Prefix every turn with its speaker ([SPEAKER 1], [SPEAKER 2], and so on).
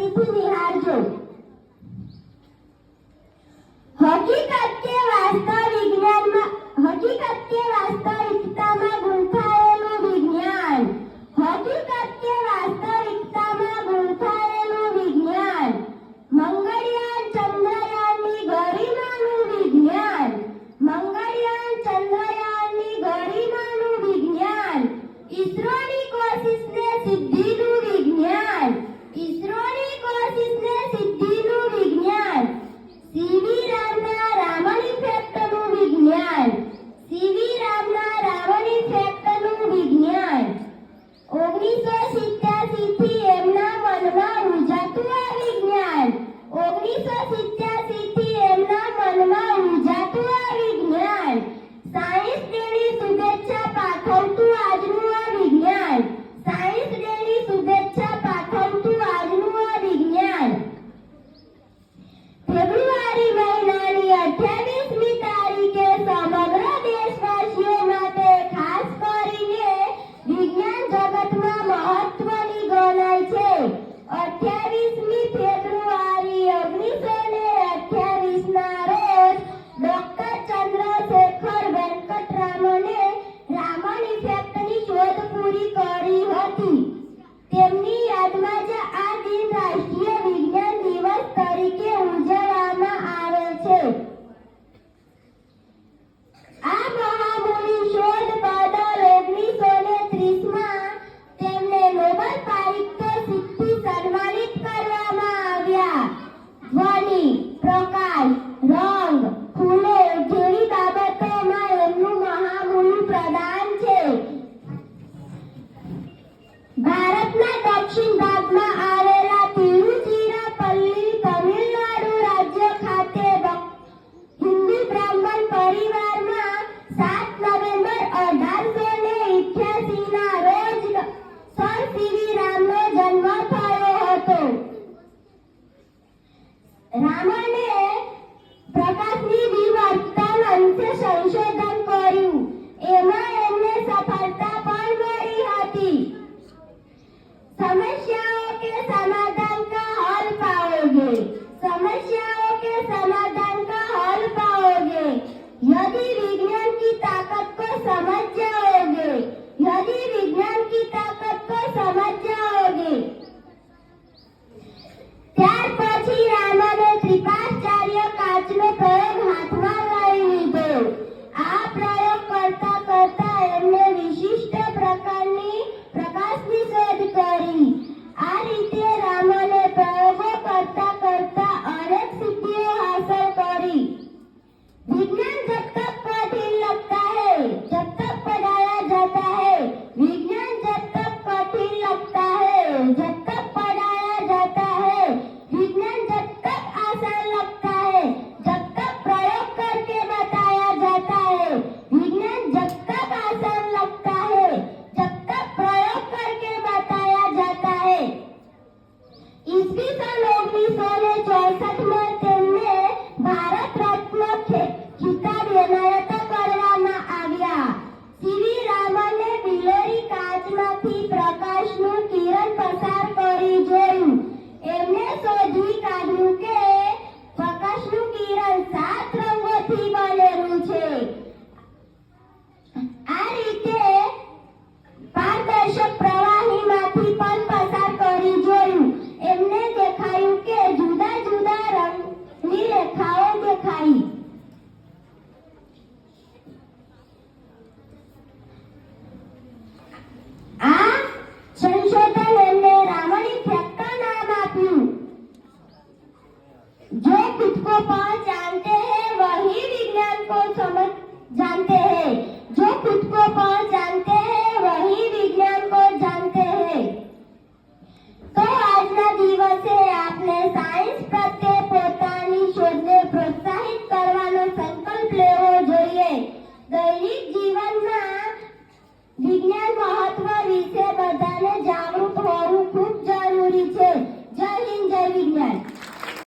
[SPEAKER 1] આસક્તિથી નિહાળજો। હકીકત કે વાસ્તવિકતામાં ગૂંથાયેલું વિજ્ઞાન। હકીકત કે વાસ્તવિકતામાં ગૂંથાયેલું વિજ્ઞાન। મંગળયાન ચંદ્રયાનની ગરિમાનું વિજ્ઞાન। મંગળયાન ચંદ્રયાનની ગરિમાનું વિજ્ઞાન। ઈસરોની કોશિશને સિદ્ધિનું વિજ્ઞાન। ઈસરોની કોશિશને સિદ્ધિનું વિજ્ઞાન। સીવી રામના રાવણ ઇફેક્ટનું વિજ્ઞાન। સીવી રામના રાવણ ઇફેક્ટનું વિજ્ઞાન। 1987 થી એમના મનમાં ઉજાતું આ વિજ્ઞાન। 1987 થી એમના મનમાં ઉજાતું આ વિજ્ઞાન। સાયન્સ ડેની શુભેચ્છા પાઠવતું આજનું આ વિજ્ઞાન। સાયન્સ ડેની શુભેચ્છા પાઠવતું આજનું આ વિજ્ઞાન। ફેબ્રુઆરી મહિનાની 28મી તારીખે સમગ્ર દેશવાસીઓ માટે ખાસ કરીને વિજ્ઞાન જગતમાં મહત્વની ગણાય છે। 28મી ફેબ્રુઆરી 1928 ના રોજ ડોક્ટર ચંદ્રશેખર વેંકટરામને રામન ઇફેક્ટની શોધ પૂરી કરી હતી। તેમની યાદમાં જ આ દિન રાષ્ટ્રીય વિજ્ઞાન દિવસ તરીકે ઉજવવામાં આવે છે। આ મહામૂલી શોધ બદલ 1930માં તેમને નોબેલ પારિતોષિકથી સન્માનિત કરવામાં આવ્યા। ધ્વનિ, પ્રકાશ, રંગ, ફૂલો જેવી બાબતોમાં એમનું મહામૂલું પ્રદાન છે। ભારતના દક્ષિણ ભાગમાં આવેલા તિરુચિરાપલ્લી તમિલનાડુ રાજ્ય ખાતે હિન્દુ બ્રાહ્મણ પરિવારમાં 7 નવેમ્બર 1888 ના રોજ સર સીવી રામનો જન્મ થયો હતો। રામને પ્રકાશની વિવર્તન અંશે સંશોધન કર્યું। એમાં એમને સફળતા પણ મળી હતી। समस्याओं के समाधान का हल पाओगे। समस्याओं के समाधान का हल पाओगे यदि विज्ञान की ताकत को समझ जाओगे। यदि विज्ञान की ताकत को समझ जाओगे। ત્યાર પછી રામને ત્રિપાચાર્ય કાચનો પ્રયોગ હાથમાં લઈ લીધો। આ પ્રયોગ કરતા કરતા એમને વિશિષ્ટ પ્રકારની પ્રકાશની શોધ કરી। આ રીતે રામને પ્રયોગો કરતા કરતા અનેક સિદ્ધિઓ હાંસલ કરી। विज्ञान जब तक कठिन लगता है जब तक पढ़ाया जाता है। विज्ञान जब तक कठिन लगता है जब तक पढ़ाया जाता है। विज्ञान जब तक आसान लगता है जब तक प्रयोग करके बताया जाता है। विज्ञान जब तक आसान लगता है जब तक प्रयोग करके बताया जाता है। ईस्वी सन 1964 में તેમને ભારત રત્ન ખિતાબ એનાયત કરવામાં આવ્યા। સીવી રામને બિલોરી કાચમાંથી પ્રકાશનું કિરણ પસાર કરી જોયું। એમને શોધી કાઢ્યું કે પ્રકાશનું કિરણ 7 રંગોથી બનેલું છે। આ રીતે પારદર્શક પ્રવાહીમાંથી પણ પસાર કરી જોયું। એમને દેખાયું કે જુદા જુદા રંગની રેખાઓ દેખાઈ। આ સંશોધન એમને रामन इफेक्ट का नाम आप्યું। जो खुद को पहचानते हैं वही विज्ञान को समझ जानते हैं। जो खुद को पहचानते हैं वही विज्ञान को जानते हैं। तो આજના દિવસે આપણે સાયન્સ પ્રત્યે પોતાની શોધને પ્રોત્સાહિત કરવાનો સંકલ્પ લેવો જોઈએ। દૈનિક જીવનમાં વિજ્ઞાન મહત્વ વિશે બધાને જાણવું